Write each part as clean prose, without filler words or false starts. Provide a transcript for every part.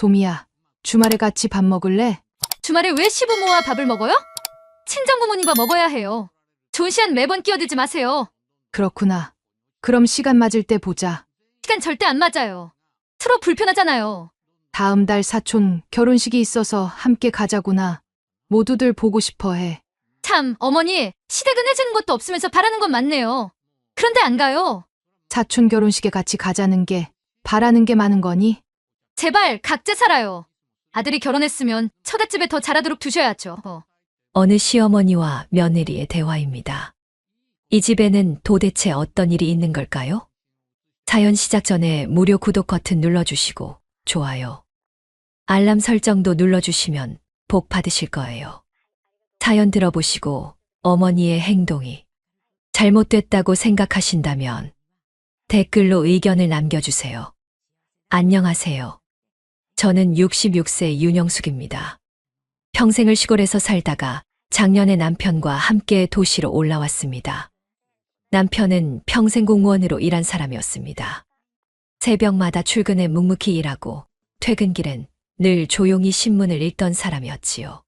도미야, 주말에 같이 밥 먹을래? 주말에 왜 시부모와 밥을 먹어요? 친정부모님과 먹어야 해요. 좋은 시간 매번 끼어들지 마세요. 그렇구나. 그럼 시간 맞을 때 보자. 시간 절대 안 맞아요. 서로 불편하잖아요. 다음 달 사촌 결혼식이 있어서 함께 가자구나. 모두들 보고 싶어 해. 참, 어머니, 시댁은 해주는 것도 없으면서 바라는 건 많네요. 그런데 안 가요. 사촌 결혼식에 같이 가자는 게 바라는 게 많은 거니? 제발 각자 살아요. 아들이 결혼했으면 처갓집에 더 잘하도록 두셔야죠. 어느 시어머니와 며느리의 대화입니다. 이 집에는 도대체 어떤 일이 있는 걸까요? 사연 시작 전에 무료 구독 버튼 눌러주시고 좋아요, 알람 설정도 눌러주시면 복 받으실 거예요. 사연 들어보시고 어머니의 행동이 잘못됐다고 생각하신다면 댓글로 의견을 남겨주세요. 안녕하세요. 저는 66세 윤영숙입니다. 평생을 시골에서 살다가 작년에 남편과 함께 도시로 올라왔습니다. 남편은 평생 공무원으로 일한 사람이었습니다. 새벽마다 출근해 묵묵히 일하고 퇴근길엔 늘 조용히 신문을 읽던 사람이었지요.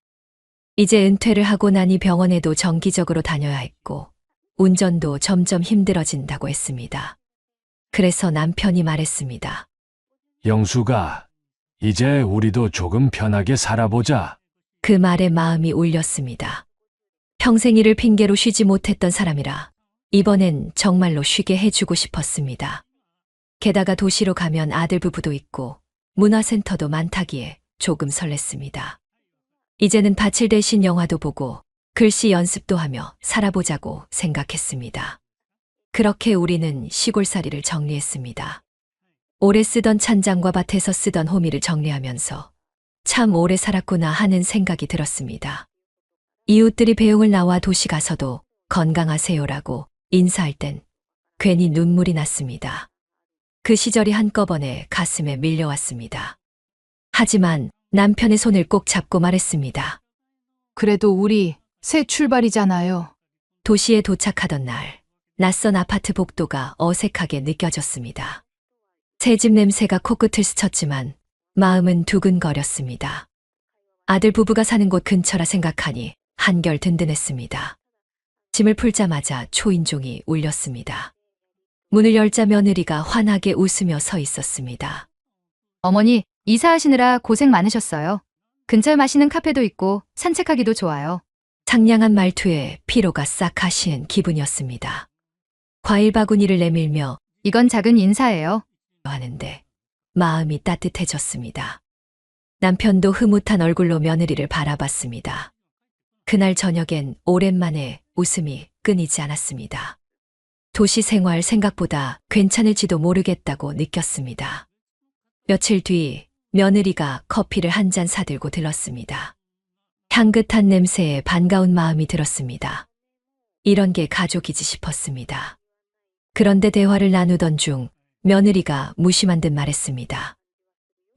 이제 은퇴를 하고 나니 병원에도 정기적으로 다녀야 했고 운전도 점점 힘들어진다고 했습니다. 그래서 남편이 말했습니다. 영수가, 이제 우리도 조금 편하게 살아보자. 그 말에 마음이 울렸습니다. 평생 일을 핑계로 쉬지 못했던 사람이라 이번엔 정말로 쉬게 해주고 싶었습니다. 게다가 도시로 가면 아들 부부도 있고 문화센터도 많다기에 조금 설렜습니다. 이제는 밭을 대신 영화도 보고 글씨 연습도 하며 살아보자고 생각했습니다. 그렇게 우리는 시골살이를 정리했습니다. 오래 쓰던 찬장과 밭에서 쓰던 호미를 정리하면서 참 오래 살았구나 하는 생각이 들었습니다. 이웃들이 배웅을 나와 도시 가서도 건강하세요라고 인사할 땐 괜히 눈물이 났습니다. 그 시절이 한꺼번에 가슴에 밀려왔습니다. 하지만 남편의 손을 꼭 잡고 말했습니다. 그래도 우리 새 출발이잖아요. 도시에 도착하던 날, 낯선 아파트 복도가 어색하게 느껴졌습니다. 새집 냄새가 코끝을 스쳤지만 마음은 두근거렸습니다. 아들 부부가 사는 곳 근처라 생각하니 한결 든든했습니다. 짐을 풀자마자 초인종이 울렸습니다. 문을 열자 며느리가 환하게 웃으며 서 있었습니다. 어머니, 이사하시느라 고생 많으셨어요. 근처에 맛있는 카페도 있고 산책하기도 좋아요. 상냥한 말투에 피로가 싹 가시는 기분이었습니다. 과일 바구니를 내밀며 이건 작은 인사예요. 하는데 마음이 따뜻해졌습니다. 남편도 흐뭇한 얼굴로 며느리를 바라봤습니다. 그날 저녁엔 오랜만에 웃음이 끊이지 않았습니다. 도시 생활 생각보다 괜찮을지도 모르겠다고 느꼈습니다. 며칠 뒤 며느리가 커피를 한 잔 사들고 들렀습니다. 향긋한 냄새에 반가운 마음이 들었습니다. 이런 게 가족이지 싶었습니다. 그런데 대화를 나누던 중 며느리가 무심한 듯 말했습니다.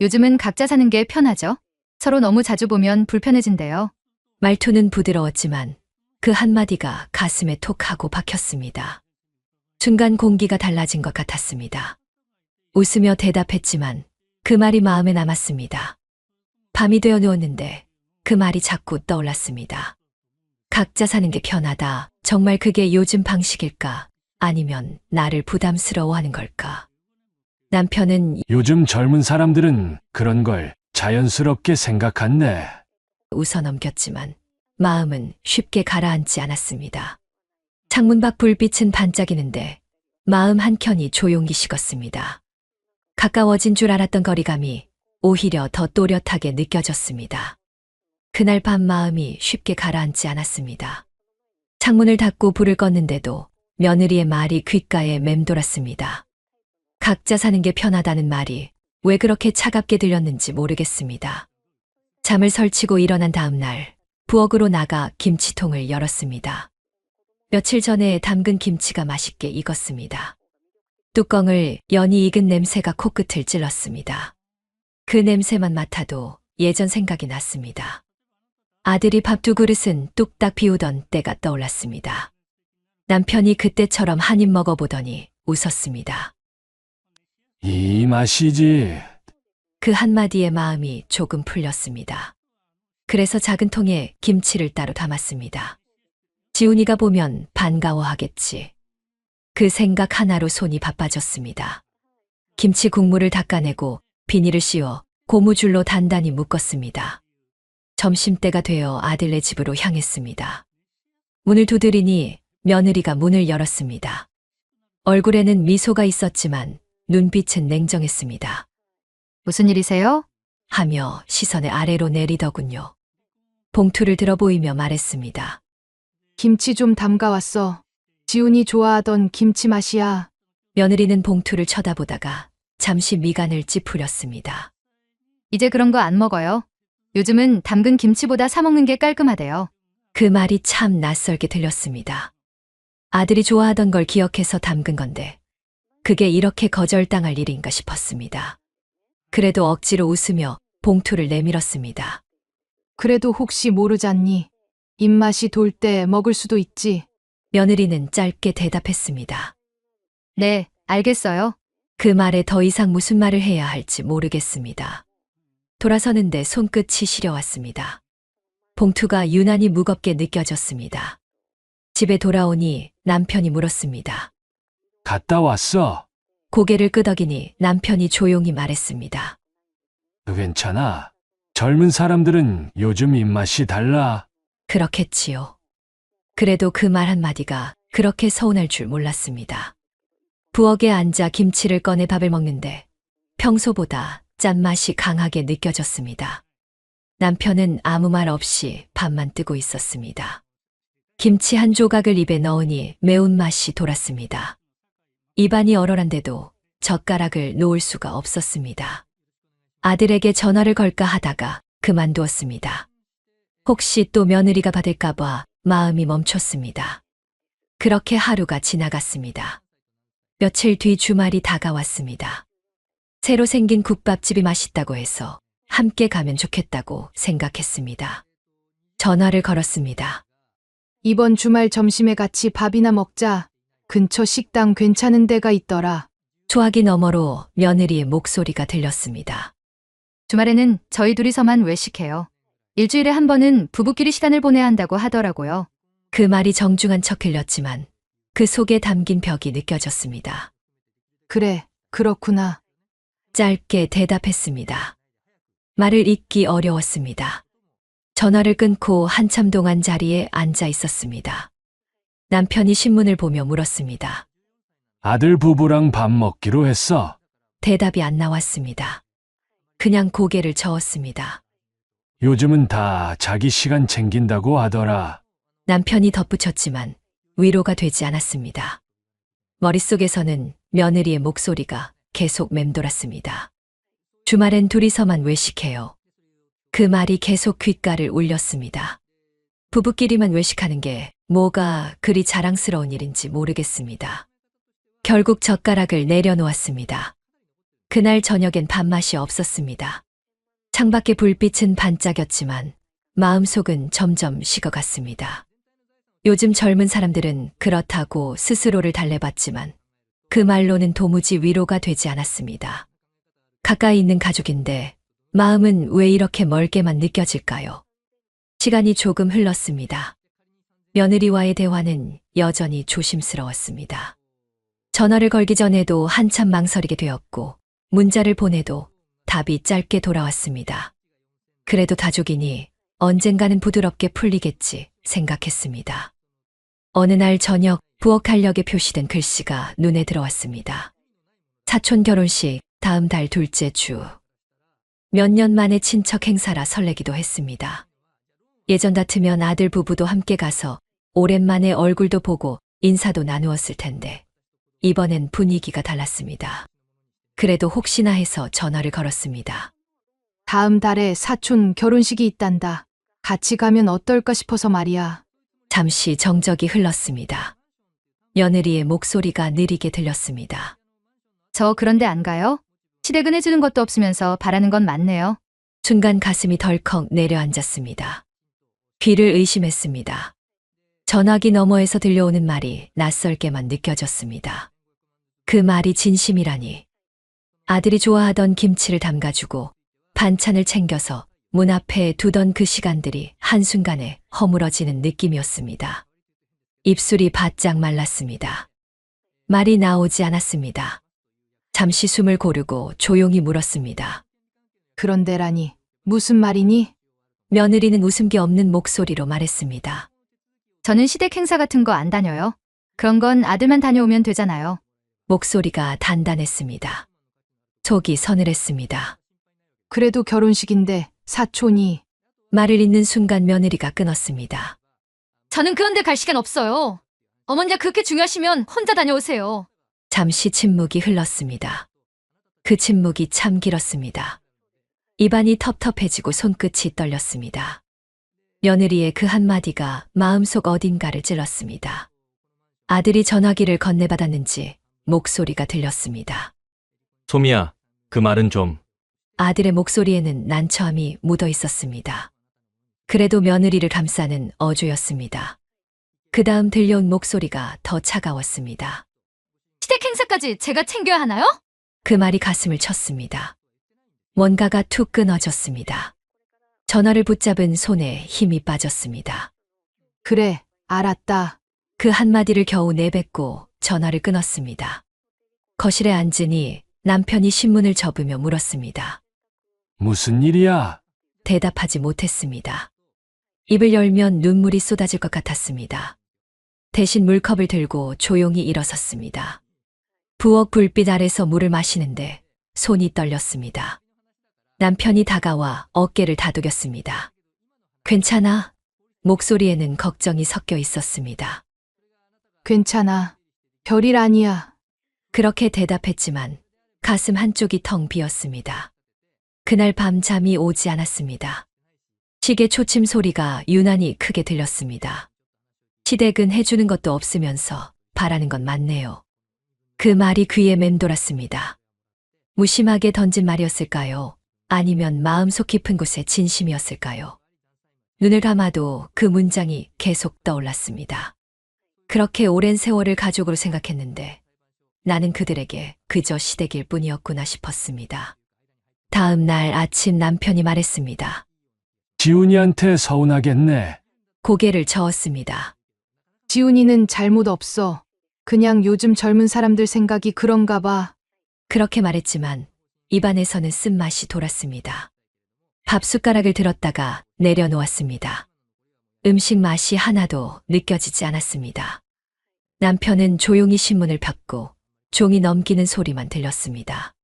요즘은 각자 사는 게 편하죠? 서로 너무 자주 보면 불편해진대요. 말투는 부드러웠지만 그 한마디가 가슴에 톡 하고 박혔습니다. 순간 공기가 달라진 것 같았습니다. 웃으며 대답했지만 그 말이 마음에 남았습니다. 밤이 되어 누웠는데 그 말이 자꾸 떠올랐습니다. 각자 사는 게 편하다. 정말 그게 요즘 방식일까? 아니면 나를 부담스러워하는 걸까? 남편은 요즘 젊은 사람들은 그런 걸 자연스럽게 생각한대. 웃어 넘겼지만 마음은 쉽게 가라앉지 않았습니다. 창문 밖 불빛은 반짝이는데 마음 한켠이 조용히 식었습니다. 가까워진 줄 알았던 거리감이 오히려 더 또렷하게 느껴졌습니다. 그날 밤 마음이 쉽게 가라앉지 않았습니다. 창문을 닫고 불을 껐는데도 며느리의 말이 귓가에 맴돌았습니다. 각자 사는 게 편하다는 말이 왜 그렇게 차갑게 들렸는지 모르겠습니다. 잠을 설치고 일어난 다음 날 부엌으로 나가 김치통을 열었습니다. 며칠 전에 담근 김치가 맛있게 익었습니다. 뚜껑을 여니 익은 냄새가 코끝을 찔렀습니다. 그 냄새만 맡아도 예전 생각이 났습니다. 아들이 밥 두 그릇은 뚝딱 비우던 때가 떠올랐습니다. 남편이 그때처럼 한 입 먹어보더니 웃었습니다. 이 맛이지. 그 한마디에 마음이 조금 풀렸습니다. 그래서 작은 통에 김치를 따로 담았습니다. 지훈이가 보면 반가워하겠지. 그 생각 하나로 손이 바빠졌습니다. 김치 국물을 닦아내고 비닐을 씌워 고무줄로 단단히 묶었습니다. 점심때가 되어 아들네 집으로 향했습니다. 문을 두드리니 며느리가 문을 열었습니다. 얼굴에는 미소가 있었지만 눈빛은 냉정했습니다. 무슨 일이세요? 하며 시선을 아래로 내리더군요. 봉투를 들어 보이며 말했습니다. 김치 좀 담가왔어. 지훈이 좋아하던 김치 맛이야. 며느리는 봉투를 쳐다보다가 잠시 미간을 찌푸렸습니다. 이제 그런 거 안 먹어요. 요즘은 담근 김치보다 사 먹는 게 깔끔하대요. 그 말이 참 낯설게 들렸습니다. 아들이 좋아하던 걸 기억해서 담근 건데 그게 이렇게 거절당할 일인가 싶었습니다. 그래도 억지로 웃으며 봉투를 내밀었습니다. 그래도 혹시 모르잖니. 입맛이 돌 때 먹을 수도 있지. 며느리는 짧게 대답했습니다. 네, 알겠어요. 그 말에 더 이상 무슨 말을 해야 할지 모르겠습니다. 돌아서는데 손끝이 시려왔습니다. 봉투가 유난히 무겁게 느껴졌습니다. 집에 돌아오니 남편이 물었습니다. 갔다 왔어. 고개를 끄덕이니 남편이 조용히 말했습니다. 괜찮아. 젊은 사람들은 요즘 입맛이 달라. 그렇겠지요. 그래도 그 말 한마디가 그렇게 서운할 줄 몰랐습니다. 부엌에 앉아 김치를 꺼내 밥을 먹는데 평소보다 짠맛이 강하게 느껴졌습니다. 남편은 아무 말 없이 밥만 뜨고 있었습니다. 김치 한 조각을 입에 넣으니 매운맛이 돌았습니다. 입안이 얼얼한데도 젓가락을 놓을 수가 없었습니다. 아들에게 전화를 걸까 하다가 그만두었습니다. 혹시 또 며느리가 받을까봐 마음이 멈췄습니다. 그렇게 하루가 지나갔습니다. 며칠 뒤 주말이 다가왔습니다. 새로 생긴 국밥집이 맛있다고 해서 함께 가면 좋겠다고 생각했습니다. 전화를 걸었습니다. 이번 주말 점심에 같이 밥이나 먹자. 근처 식당 괜찮은 데가 있더라. 소화기 너머로 며느리의 목소리가 들렸습니다. 주말에는 저희 둘이서만 외식해요. 일주일에 한 번은 부부끼리 시간을 보내야 한다고 하더라고요. 그 말이 정중한 척 들렸지만 그 속에 담긴 벽이 느껴졌습니다. 그래, 그렇구나. 짧게 대답했습니다. 말을 잇기 어려웠습니다. 전화를 끊고 한참 동안 자리에 앉아 있었습니다. 남편이 신문을 보며 물었습니다. 아들 부부랑 밥 먹기로 했어. 대답이 안 나왔습니다. 그냥 고개를 저었습니다. 요즘은 다 자기 시간 챙긴다고 하더라. 남편이 덧붙였지만 위로가 되지 않았습니다. 머릿속에서는 며느리의 목소리가 계속 맴돌았습니다. 주말엔 둘이서만 외식해요. 그 말이 계속 귓가를 울렸습니다. 부부끼리만 외식하는 게 뭐가 그리 자랑스러운 일인지 모르겠습니다. 결국 젓가락을 내려놓았습니다. 그날 저녁엔 밥맛이 없었습니다. 창밖의 불빛은 반짝였지만 마음속은 점점 식어갔습니다. 요즘 젊은 사람들은 그렇다고 스스로를 달래봤지만 그 말로는 도무지 위로가 되지 않았습니다. 가까이 있는 가족인데 마음은 왜 이렇게 멀게만 느껴질까요? 시간이 조금 흘렀습니다. 며느리와의 대화는 여전히 조심스러웠습니다. 전화를 걸기 전에도 한참 망설이게 되었고 문자를 보내도 답이 짧게 돌아왔습니다. 그래도 가족이니 언젠가는 부드럽게 풀리겠지 생각했습니다. 어느 날 저녁 부엌 달력에 표시된 글씨가 눈에 들어왔습니다. 사촌 결혼식 다음 달 둘째 주. 몇 년 만에 친척 행사라 설레기도 했습니다. 예전 같으면 아들 부부도 함께 가서 오랜만에 얼굴도 보고 인사도 나누었을 텐데 이번엔 분위기가 달랐습니다. 그래도 혹시나 해서 전화를 걸었습니다. 다음 달에 사촌 결혼식이 있단다. 같이 가면 어떨까 싶어서 말이야. 잠시 정적이 흘렀습니다. 며느리의 목소리가 느리게 들렸습니다. 저 그런데 안 가요? 시댁은 해주는 것도 없으면서 바라는 건 많네요. 순간 가슴이 덜컥 내려앉았습니다. 귀를 의심했습니다. 전화기 너머에서 들려오는 말이 낯설게만 느껴졌습니다. 그 말이 진심이라니. 아들이 좋아하던 김치를 담가주고 반찬을 챙겨서 문 앞에 두던 그 시간들이 한순간에 허물어지는 느낌이었습니다. 입술이 바짝 말랐습니다. 말이 나오지 않았습니다. 잠시 숨을 고르고 조용히 물었습니다. 그런데라니, 무슨 말이니? 며느리는 웃음기 없는 목소리로 말했습니다. 저는 시댁 행사 같은 거 안 다녀요. 그런 건 아들만 다녀오면 되잖아요. 목소리가 단단했습니다. 속이 서늘했습니다. 그래도 결혼식인데 사촌이. 말을 잇는 순간 며느리가 끊었습니다. 저는 그런 데 갈 시간 없어요. 어머니가 그렇게 중요하시면 혼자 다녀오세요. 잠시 침묵이 흘렀습니다. 그 침묵이 참 길었습니다. 입안이 텁텁해지고 손끝이 떨렸습니다. 며느리의 그 한마디가 마음속 어딘가를 찔렀습니다. 아들이 전화기를 건네받았는지 목소리가 들렸습니다. 소미야, 그 말은 좀. 아들의 목소리에는 난처함이 묻어 있었습니다. 그래도 며느리를 감싸는 어조였습니다. 그 다음 들려온 목소리가 더 차가웠습니다. 시댁 행사까지 제가 챙겨야 하나요? 그 말이 가슴을 쳤습니다. 뭔가가 툭 끊어졌습니다. 전화를 붙잡은 손에 힘이 빠졌습니다. 그래, 알았다. 그 한마디를 겨우 내뱉고 전화를 끊었습니다. 거실에 앉으니 남편이 신문을 접으며 물었습니다. 무슨 일이야? 대답하지 못했습니다. 입을 열면 눈물이 쏟아질 것 같았습니다. 대신 물컵을 들고 조용히 일어섰습니다. 부엌 불빛 아래서 물을 마시는데 손이 떨렸습니다. 남편이 다가와 어깨를 다독였습니다. 괜찮아? 목소리에는 걱정이 섞여 있었습니다. 괜찮아. 별일 아니야. 그렇게 대답했지만 가슴 한쪽이 텅 비었습니다. 그날 밤 잠이 오지 않았습니다. 시계 초침 소리가 유난히 크게 들렸습니다. 시댁은 해주는 것도 없으면서 바라는 건 많네요. 그 말이 귀에 맴돌았습니다. 무심하게 던진 말이었을까요? 아니면 마음속 깊은 곳에 진심이었을까요? 눈을 감아도 그 문장이 계속 떠올랐습니다. 그렇게 오랜 세월을 가족으로 생각했는데 나는 그들에게 그저 시댁일 뿐이었구나 싶었습니다. 다음 날 아침 남편이 말했습니다. 지훈이한테 서운하겠네. 고개를 저었습니다. 지훈이는 잘못 없어. 그냥 요즘 젊은 사람들 생각이 그런가 봐. 그렇게 말했지만 입안에서는 쓴맛이 돌았습니다. 밥 숟가락을 들었다가 내려놓았습니다. 음식 맛이 하나도 느껴지지 않았습니다. 남편은 조용히 신문을 폈고 종이 넘기는 소리만 들렸습니다.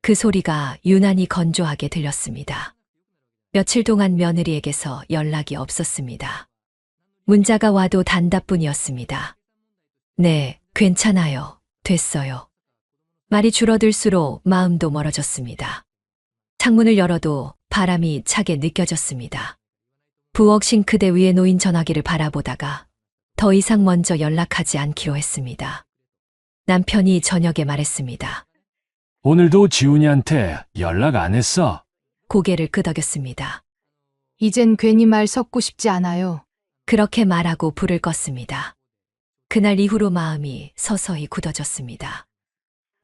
그 소리가 유난히 건조하게 들렸습니다. 며칠 동안 며느리에게서 연락이 없었습니다. 문자가 와도 단답뿐이었습니다. 네, 괜찮아요. 됐어요. 말이 줄어들수록 마음도 멀어졌습니다. 창문을 열어도 바람이 차게 느껴졌습니다. 부엌 싱크대 위에 놓인 전화기를 바라보다가 더 이상 먼저 연락하지 않기로 했습니다. 남편이 저녁에 말했습니다. 오늘도 지훈이한테 연락 안 했어? 고개를 끄덕였습니다. 이젠 괜히 말 섞고 싶지 않아요. 그렇게 말하고 불을 껐습니다. 그날 이후로 마음이 서서히 굳어졌습니다.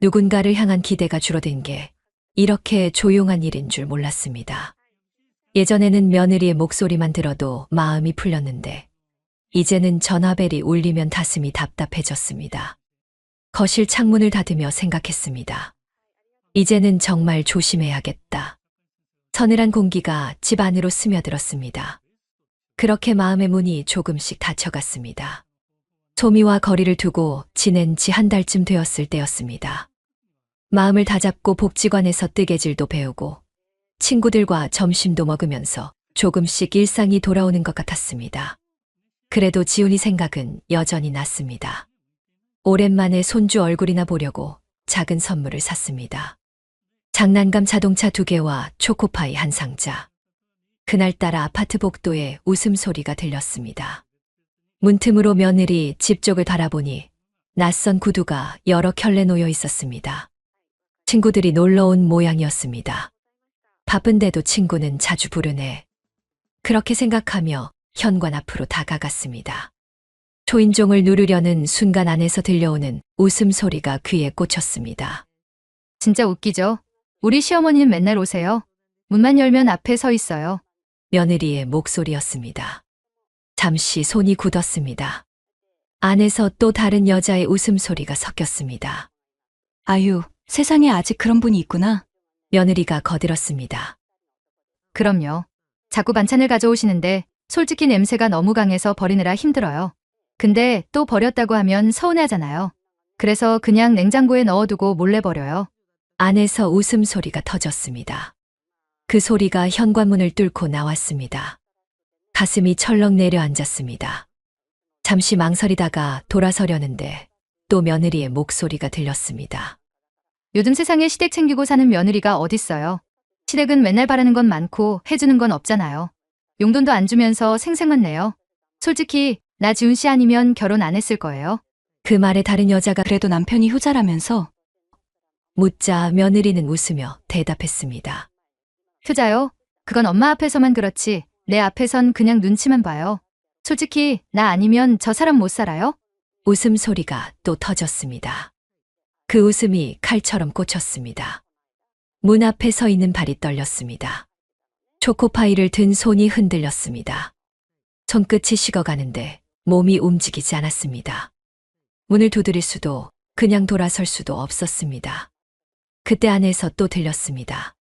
누군가를 향한 기대가 줄어든 게 이렇게 조용한 일인 줄 몰랐습니다. 예전에는 며느리의 목소리만 들어도 마음이 풀렸는데 이제는 전화벨이 울리면 가슴이 답답해졌습니다. 거실 창문을 닫으며 생각했습니다. 이제는 정말 조심해야겠다. 서늘한 공기가 집 안으로 스며들었습니다. 그렇게 마음의 문이 조금씩 닫혀갔습니다. 소미와 거리를 두고 지낸 지 한 달쯤 되었을 때였습니다. 마음을 다잡고 복지관에서 뜨개질도 배우고 친구들과 점심도 먹으면서 조금씩 일상이 돌아오는 것 같았습니다. 그래도 지훈이 생각은 여전히 났습니다. 오랜만에 손주 얼굴이나 보려고 작은 선물을 샀습니다. 장난감 자동차 2개와 초코파이 한 상자. 그날따라 아파트 복도에 웃음소리가 들렸습니다. 문틈으로 며느리 집 쪽을 바라보니 낯선 구두가 여러 켤레 놓여 있었습니다. 친구들이 놀러온 모양이었습니다. 바쁜데도 친구는 자주 부르네. 그렇게 생각하며 현관 앞으로 다가갔습니다. 초인종을 누르려는 순간 안에서 들려오는 웃음소리가 귀에 꽂혔습니다. 진짜 웃기죠? 우리 시어머니는 맨날 오세요. 문만 열면 앞에 서 있어요. 며느리의 목소리였습니다. 잠시 손이 굳었습니다. 안에서 또 다른 여자의 웃음소리가 섞였습니다. 아유, 세상에 아직 그런 분이 있구나. 며느리가 거들었습니다. 그럼요. 자꾸 반찬을 가져오시는데 솔직히 냄새가 너무 강해서 버리느라 힘들어요. 근데 또 버렸다고 하면 서운해하잖아요. 그래서 그냥 냉장고에 넣어두고 몰래 버려요. 안에서 웃음소리가 터졌습니다. 그 소리가 현관문을 뚫고 나왔습니다. 가슴이 철렁 내려앉았습니다. 잠시 망설이다가 돌아서려는데 또 며느리의 목소리가 들렸습니다. 요즘 세상에 시댁 챙기고 사는 며느리가 어딨어요. 시댁은 맨날 바라는 건 많고 해주는 건 없잖아요. 용돈도 안 주면서 생색만 내요. 솔직히 나 지훈 씨 아니면 결혼 안 했을 거예요. 그 말에 다른 여자가 그래도 남편이 효자라면서. 묻자 며느리는 웃으며 대답했습니다. 효자요? 그건 엄마 앞에서만 그렇지 내 앞에선 그냥 눈치만 봐요. 솔직히 나 아니면 저 사람 못 살아요? 웃음소리가 또 터졌습니다. 그 웃음이 칼처럼 꽂혔습니다. 문 앞에 서 있는 발이 떨렸습니다. 초코파이를 든 손이 흔들렸습니다. 손끝이 식어가는데 몸이 움직이지 않았습니다. 문을 두드릴 수도 그냥 돌아설 수도 없었습니다. 그때 안에서 또 들렸습니다.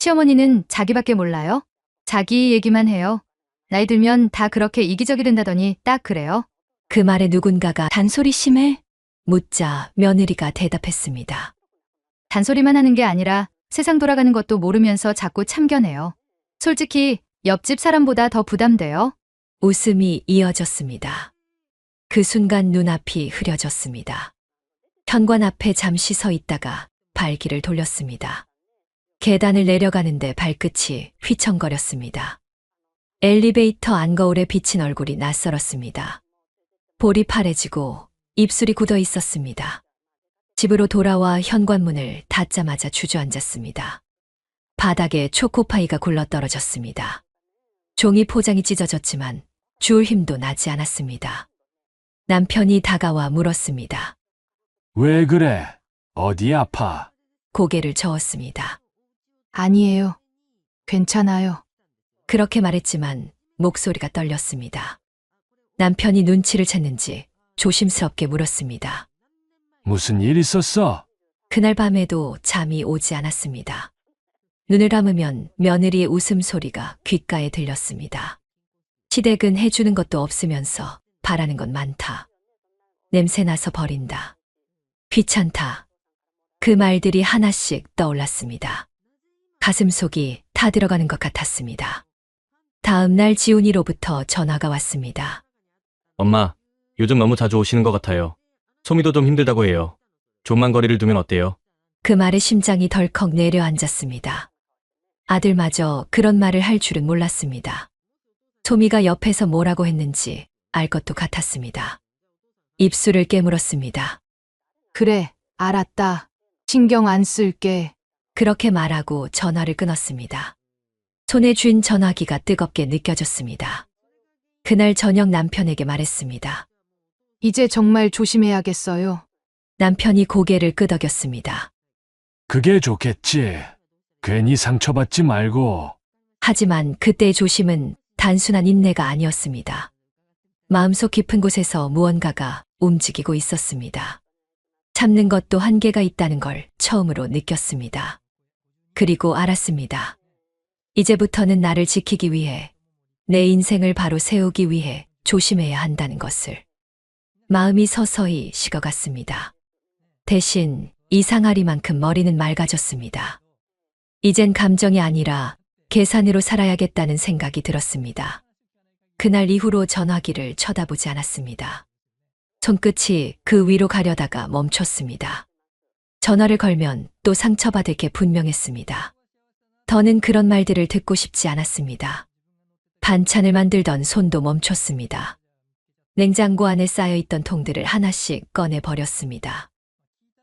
시어머니는 자기밖에 몰라요? 자기 얘기만 해요. 나이 들면 다 그렇게 이기적이 된다더니 딱 그래요. 그 말에 누군가가 단소리 심해. 묻자 며느리가 대답했습니다. 단소리만 하는 게 아니라 세상 돌아가는 것도 모르면서 자꾸 참견해요. 솔직히 옆집 사람보다 더 부담돼요. 웃음이 이어졌습니다. 그 순간 눈앞이 흐려졌습니다. 현관 앞에 잠시 서 있다가 발길을 돌렸습니다. 계단을 내려가는데 발끝이 휘청거렸습니다. 엘리베이터 안거울에 비친 얼굴이 낯설었습니다. 볼이 파래지고 입술이 굳어 있었습니다. 집으로 돌아와 현관문을 닫자마자 주저앉았습니다. 바닥에 초코파이가 굴러떨어졌습니다. 종이 포장이 찢어졌지만 주울 힘도 나지 않았습니다. 남편이 다가와 물었습니다. 왜 그래? 어디 아파? 고개를 저었습니다. 아니에요. 괜찮아요. 그렇게 말했지만 목소리가 떨렸습니다. 남편이 눈치를 챘는지 조심스럽게 물었습니다. 무슨 일 있었어? 그날 밤에도 잠이 오지 않았습니다. 눈을 감으면 며느리의 웃음소리가 귓가에 들렸습니다. 시댁은 해주는 것도 없으면서 바라는 건 많다. 냄새나서 버린다. 귀찮다. 그 말들이 하나씩 떠올랐습니다. 가슴속이 타들어가는 것 같았습니다. 다음 날 지훈이로부터 전화가 왔습니다. 엄마, 요즘 너무 자주 오시는 것 같아요. 소미도 좀 힘들다고 해요. 좀만 거리를 두면 어때요? 그 말에 심장이 덜컥 내려앉았습니다. 아들마저 그런 말을 할 줄은 몰랐습니다. 소미가 옆에서 뭐라고 했는지 알 것도 같았습니다. 입술을 깨물었습니다. 그래, 알았다. 신경 안 쓸게. 그렇게 말하고 전화를 끊었습니다. 손에 쥔 전화기가 뜨겁게 느껴졌습니다. 그날 저녁 남편에게 말했습니다. 이제 정말 조심해야겠어요. 남편이 고개를 끄덕였습니다. 그게 좋겠지. 괜히 상처받지 말고. 하지만 그때의 조심은 단순한 인내가 아니었습니다. 마음속 깊은 곳에서 무언가가 움직이고 있었습니다. 참는 것도 한계가 있다는 걸 처음으로 느꼈습니다. 그리고 알았습니다. 이제부터는 나를 지키기 위해, 내 인생을 바로 세우기 위해 조심해야 한다는 것을. 마음이 서서히 식어갔습니다. 대신 이상하리만큼 머리는 맑아졌습니다. 이젠 감정이 아니라 계산으로 살아야겠다는 생각이 들었습니다. 그날 이후로 전화기를 쳐다보지 않았습니다. 손끝이 그 위로 가려다가 멈췄습니다. 전화를 걸면 또 상처받을 게 분명했습니다. 더는 그런 말들을 듣고 싶지 않았습니다. 반찬을 만들던 손도 멈췄습니다. 냉장고 안에 쌓여있던 통들을 하나씩 꺼내 버렸습니다.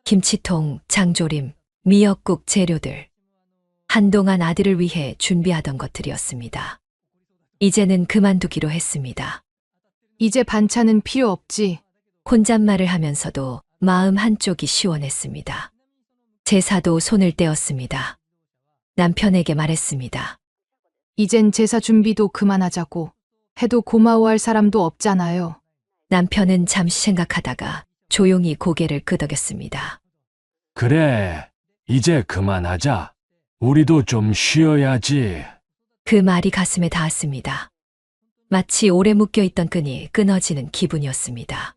김치통, 장조림, 미역국 재료들. 한동안 아들을 위해 준비하던 것들이었습니다. 이제는 그만두기로 했습니다. 이제 반찬은 필요 없지. 혼잣말을 하면서도 마음 한쪽이 시원했습니다. 제사도 손을 떼었습니다. 남편에게 말했습니다. 이젠 제사 준비도 그만하자고. 해도 고마워할 사람도 없잖아요. 남편은 잠시 생각하다가 조용히 고개를 끄덕였습니다. 그래, 이제 그만하자. 우리도 좀 쉬어야지. 그 말이 가슴에 닿았습니다. 마치 오래 묶여있던 끈이 끊어지는 기분이었습니다.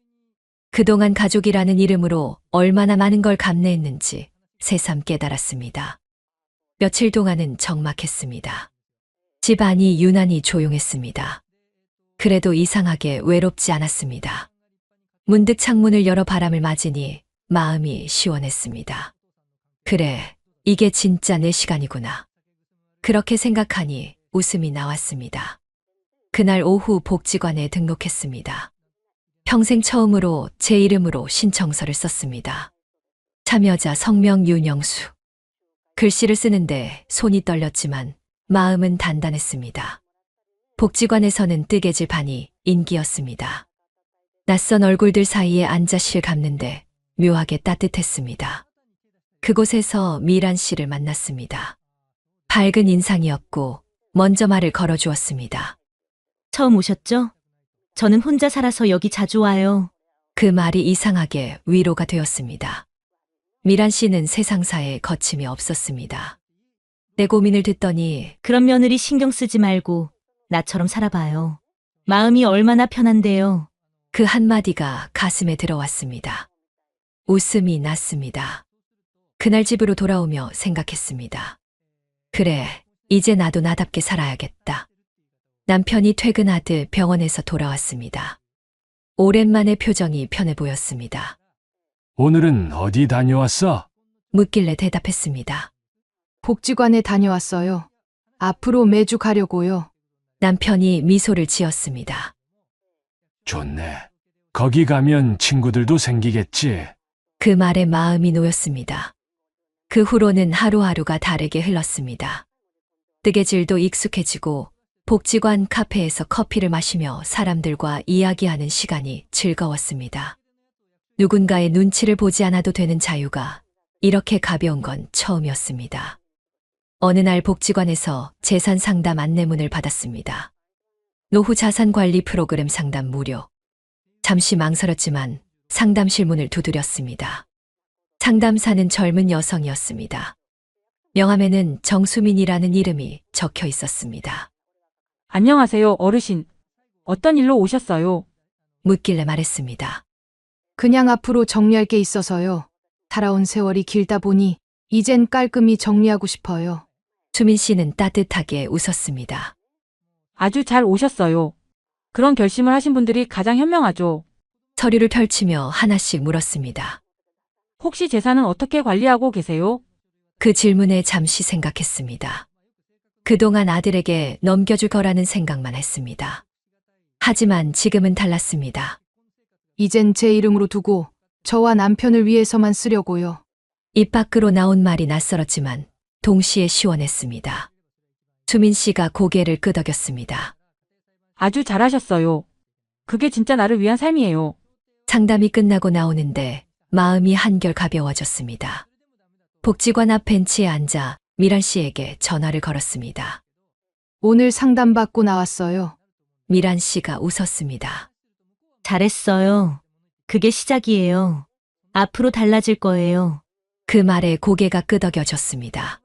그동안 가족이라는 이름으로 얼마나 많은 걸 감내했는지 새삼 깨달았습니다. 며칠 동안은 적막했습니다. 집안이 유난히 조용했습니다. 그래도 이상하게 외롭지 않았습니다. 문득 창문을 열어 바람을 맞으니 마음이 시원했습니다. 그래, 이게 진짜 내 시간이구나. 그렇게 생각하니 웃음이 나왔습니다. 그날 오후 복지관에 등록했습니다. 평생 처음으로 제 이름으로 신청서를 썼습니다. 참여자 성명 윤영수. 글씨를 쓰는데 손이 떨렸지만 마음은 단단했습니다. 복지관에서는 뜨개질 반이 인기였습니다. 낯선 얼굴들 사이에 앉아 실 감는데 묘하게 따뜻했습니다. 그곳에서 미란 씨를 만났습니다. 밝은 인상이었고 먼저 말을 걸어주었습니다. 처음 오셨죠? 저는 혼자 살아서 여기 자주 와요. 그 말이 이상하게 위로가 되었습니다. 미란 씨는 세상사에 거침이 없었습니다. 내 고민을 듣더니 그런 며느리 신경 쓰지 말고 나처럼 살아봐요. 마음이 얼마나 편한데요. 그 한마디가 가슴에 들어왔습니다. 웃음이 났습니다. 그날 집으로 돌아오며 생각했습니다. 그래, 이제 나도 나답게 살아야겠다. 남편이 퇴근하듯 병원에서 돌아왔습니다. 오랜만에 표정이 편해 보였습니다. 오늘은 어디 다녀왔어? 묻길래 대답했습니다. 복지관에 다녀왔어요. 앞으로 매주 가려고요. 남편이 미소를 지었습니다. 좋네. 거기 가면 친구들도 생기겠지. 그 말에 마음이 놓였습니다. 그 후로는 하루하루가 다르게 흘렀습니다. 뜨개질도 익숙해지고 복지관 카페에서 커피를 마시며 사람들과 이야기하는 시간이 즐거웠습니다. 누군가의 눈치를 보지 않아도 되는 자유가 이렇게 가벼운 건 처음이었습니다. 어느 날 복지관에서 재산 상담 안내문을 받았습니다. 노후 자산 관리 프로그램 상담 무료. 잠시 망설였지만 상담실 문을 두드렸습니다. 상담사는 젊은 여성이었습니다. 명함에는 정수민이라는 이름이 적혀 있었습니다. 안녕하세요, 어르신. 어떤 일로 오셨어요? 묻길래 말했습니다. 그냥 앞으로 정리할 게 있어서요. 살아온 세월이 길다 보니 이젠 깔끔히 정리하고 싶어요. 수민 씨는 따뜻하게 웃었습니다. 아주 잘 오셨어요. 그런 결심을 하신 분들이 가장 현명하죠. 서류를 펼치며 하나씩 물었습니다. 혹시 재산은 어떻게 관리하고 계세요? 그 질문에 잠시 생각했습니다. 그동안 아들에게 넘겨줄 거라는 생각만 했습니다. 하지만 지금은 달랐습니다. 이젠 제 이름으로 두고 저와 남편을 위해서만 쓰려고요. 입 밖으로 나온 말이 낯설었지만 동시에 시원했습니다. 수민 씨가 고개를 끄덕였습니다. 아주 잘하셨어요. 그게 진짜 나를 위한 삶이에요. 상담이 끝나고 나오는데 마음이 한결 가벼워졌습니다. 복지관 앞 벤치에 앉아 미란 씨에게 전화를 걸었습니다. 오늘 상담받고 나왔어요. 미란 씨가 웃었습니다. 잘했어요. 그게 시작이에요. 앞으로 달라질 거예요. 그 말에 고개가 끄덕여졌습니다.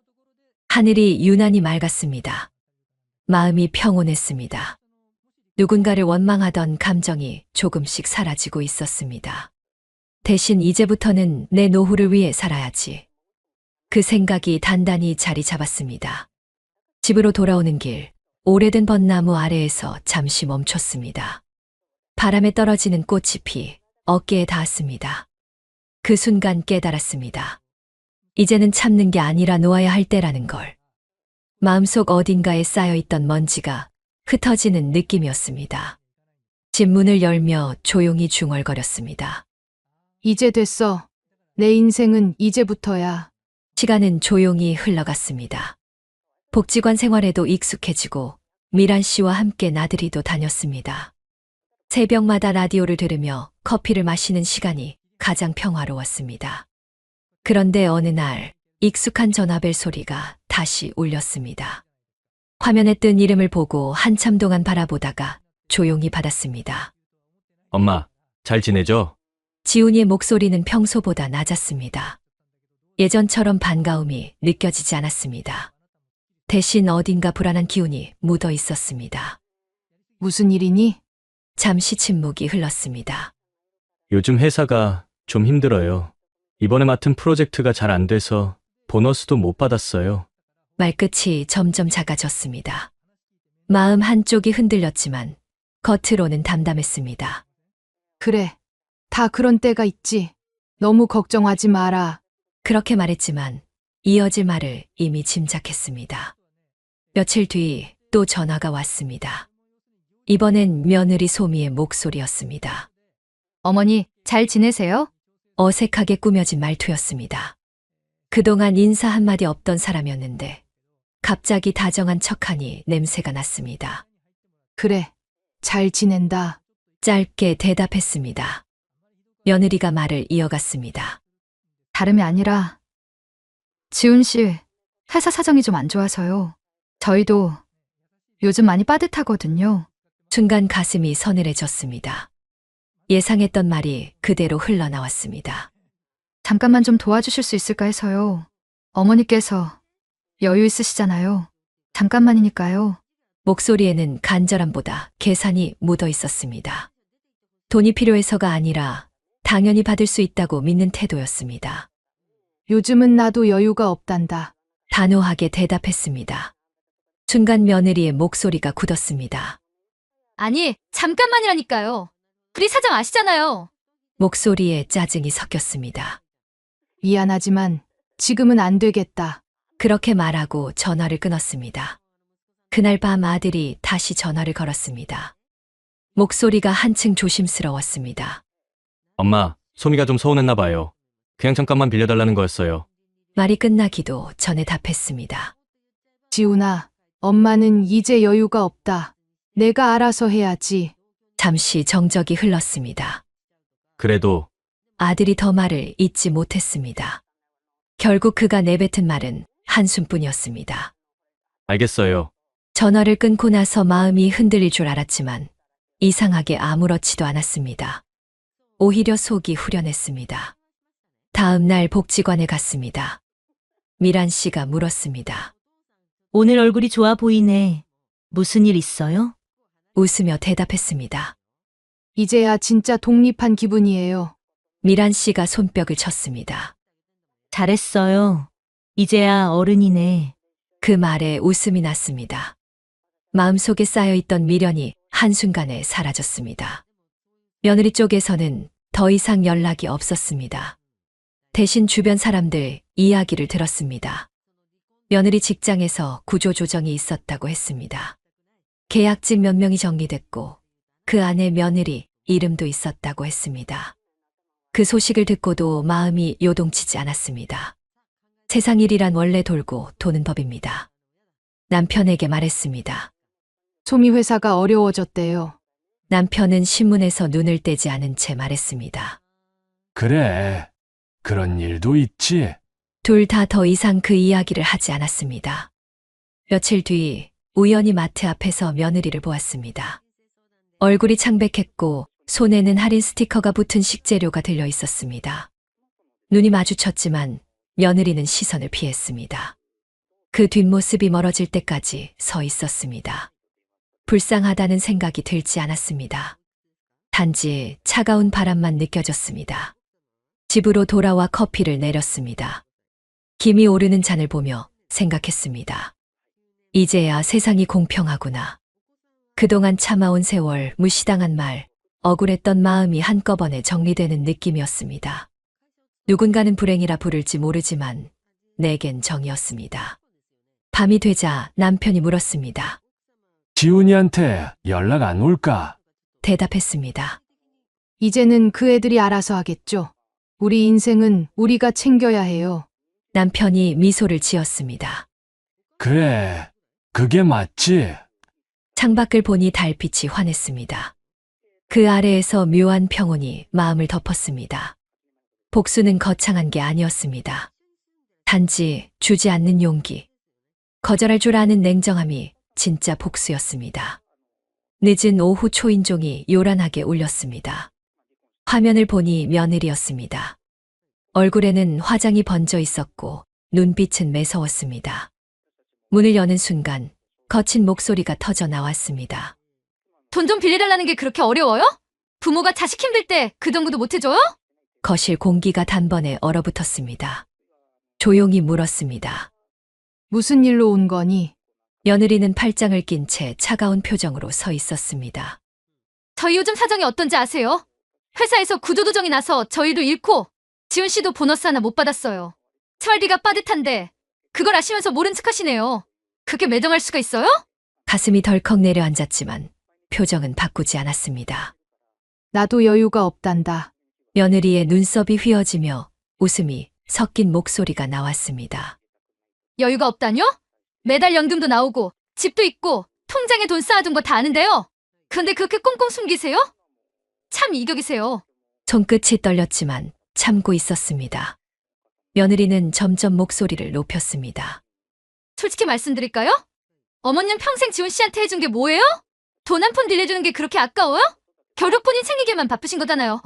하늘이 유난히 맑았습니다. 마음이 평온했습니다. 누군가를 원망하던 감정이 조금씩 사라지고 있었습니다. 대신 이제부터는 내 노후를 위해 살아야지. 그 생각이 단단히 자리 잡았습니다. 집으로 돌아오는 길, 오래된 벚나무 아래에서 잠시 멈췄습니다. 바람에 떨어지는 꽃잎이 어깨에 닿았습니다. 그 순간 깨달았습니다. 이제는 참는 게 아니라 놓아야 할 때라는 걸. 마음속 어딘가에 쌓여있던 먼지가 흩어지는 느낌이었습니다. 집 문을 열며 조용히 중얼거렸습니다. 이제 됐어. 내 인생은 이제부터야. 시간은 조용히 흘러갔습니다. 복지관 생활에도 익숙해지고 미란 씨와 함께 나들이도 다녔습니다. 새벽마다 라디오를 들으며 커피를 마시는 시간이 가장 평화로웠습니다. 그런데 어느 날 익숙한 전화벨 소리가 다시 울렸습니다. 화면에 뜬 이름을 보고 한참 동안 바라보다가 조용히 받았습니다. 엄마, 잘 지내죠? 지훈이의 목소리는 평소보다 낮았습니다. 예전처럼 반가움이 느껴지지 않았습니다. 대신 어딘가 불안한 기운이 묻어 있었습니다. 무슨 일이니? 잠시 침묵이 흘렀습니다. 요즘 회사가 좀 힘들어요. 이번에 맡은 프로젝트가 잘 안 돼서 보너스도 못 받았어요. 말끝이 점점 작아졌습니다. 마음 한쪽이 흔들렸지만 겉으로는 담담했습니다. 그래. 다 그런 때가 있지. 너무 걱정하지 마라. 그렇게 말했지만 이어질 말을 이미 짐작했습니다. 며칠 뒤 또 전화가 왔습니다. 이번엔 며느리 소미의 목소리였습니다. 어머니, 잘 지내세요? 어색하게 꾸며진 말투였습니다. 그동안 인사 한마디 없던 사람이었는데 갑자기 다정한 척하니 냄새가 났습니다. 그래. 잘 지낸다. 짧게 대답했습니다. 며느리가 말을 이어갔습니다. 다름이 아니라 지훈 씨 회사 사정이 좀 안 좋아서요. 저희도 요즘 많이 빠듯하거든요. 순간 가슴이 서늘해졌습니다. 예상했던 말이 그대로 흘러나왔습니다. 잠깐만 좀 도와주실 수 있을까 해서요. 어머니께서 여유 있으시잖아요. 잠깐만이니까요. 목소리에는 간절함보다 계산이 묻어 있었습니다. 돈이 필요해서가 아니라 당연히 받을 수 있다고 믿는 태도였습니다. 요즘은 나도 여유가 없단다. 단호하게 대답했습니다. 순간 며느리의 목소리가 굳었습니다. 아니, 잠깐만이라니까요. 우리 사정 아시잖아요. 목소리에 짜증이 섞였습니다. 미안하지만 지금은 안 되겠다. 그렇게 말하고 전화를 끊었습니다. 그날 밤 아들이 다시 전화를 걸었습니다. 목소리가 한층 조심스러웠습니다. 엄마, 소미가 좀 서운했나 봐요. 그냥 잠깐만 빌려달라는 거였어요. 말이 끝나기도 전에 답했습니다. 지훈아, 엄마는 이제 여유가 없다. 내가 알아서 해야지. 잠시 정적이 흘렀습니다. 그래도 아들이 더 말을 잇지 못했습니다. 결국 그가 내뱉은 말은 한숨뿐이었습니다. 알겠어요. 전화를 끊고 나서 마음이 흔들릴 줄 알았지만 이상하게 아무렇지도 않았습니다. 오히려 속이 후련했습니다. 다음 날 복지관에 갔습니다. 미란 씨가 물었습니다. 오늘 얼굴이 좋아 보이네. 무슨 일 있어요? 웃으며 대답했습니다. 이제야 진짜 독립한 기분이에요. 미란 씨가 손뼉을 쳤습니다. 잘했어요. 이제야 어른이네. 그 말에 웃음이 났습니다. 마음속에 쌓여있던 미련이 한순간에 사라졌습니다. 며느리 쪽에서는 더 이상 연락이 없었습니다. 대신 주변 사람들 이야기를 들었습니다. 며느리 직장에서 구조조정이 있었다고 했습니다. 계약직 몇 명이 정리됐고 그 안에 며느리 이름도 있었다고 했습니다. 그 소식을 듣고도 마음이 요동치지 않았습니다. 세상 일이란 원래 돌고 도는 법입니다. 남편에게 말했습니다. 소미 회사가 어려워졌대요. 남편은 신문에서 눈을 떼지 않은 채 말했습니다. 그래. 그런 일도 있지. 둘 다 더 이상 그 이야기를 하지 않았습니다. 며칠 뒤 우연히 마트 앞에서 며느리를 보았습니다. 얼굴이 창백했고 손에는 할인 스티커가 붙은 식재료가 들려 있었습니다. 눈이 마주쳤지만 며느리는 시선을 피했습니다. 그 뒷모습이 멀어질 때까지 서 있었습니다. 불쌍하다는 생각이 들지 않았습니다. 단지 차가운 바람만 느껴졌습니다. 집으로 돌아와 커피를 내렸습니다. 김이 오르는 잔을 보며 생각했습니다. 이제야 세상이 공평하구나. 그동안 참아온 세월, 무시당한 말, 억울했던 마음이 한꺼번에 정리되는 느낌이었습니다. 누군가는 불행이라 부를지 모르지만 내겐 정이었습니다. 밤이 되자 남편이 물었습니다. 지훈이한테 연락 안 올까? 대답했습니다. 이제는 그 애들이 알아서 하겠죠. 우리 인생은 우리가 챙겨야 해요. 남편이 미소를 지었습니다. 그래. 그게 맞지. 창밖을 보니 달빛이 환했습니다. 그 아래에서 묘한 평온이 마음을 덮었습니다. 복수는 거창한 게 아니었습니다. 단지 주지 않는 용기, 거절할 줄 아는 냉정함이 진짜 복수였습니다. 늦은 오후 초인종이 요란하게 울렸습니다. 화면을 보니 며느리였습니다. 얼굴에는 화장이 번져 있었고 눈빛은 매서웠습니다. 문을 여는 순간 거친 목소리가 터져 나왔습니다. 돈 좀 빌려달라는 게 그렇게 어려워요? 부모가 자식 힘들 때 그 정도도 못 해줘요? 거실 공기가 단번에 얼어붙었습니다. 조용히 물었습니다. 무슨 일로 온 거니? 며느리는 팔짱을 낀 채 차가운 표정으로 서 있었습니다. 저희 요즘 사정이 어떤지 아세요? 회사에서 구조조정이 나서 저희도 잃고 지훈 씨도 보너스 하나 못 받았어요. 생활비가 빠듯한데 그걸 아시면서 모른 척 하시네요. 그렇게 매정할 수가 있어요? 가슴이 덜컥 내려앉았지만 표정은 바꾸지 않았습니다. 나도 여유가 없단다. 며느리의 눈썹이 휘어지며 웃음이 섞인 목소리가 나왔습니다. 여유가 없다뇨? 매달 연금도 나오고 집도 있고 통장에 돈 쌓아둔 거 다 아는데요. 그런데 그렇게 꽁꽁 숨기세요? 참 이격이세요. 손끝이 떨렸지만 참고 있었습니다. 며느리는 점점 목소리를 높였습니다. 솔직히 말씀드릴까요? 어머님 평생 지훈 씨한테 해준 게 뭐예요? 돈 한 푼 빌려주는 게 그렇게 아까워요? 결국 본인 챙기기만 바쁘신 거잖아요.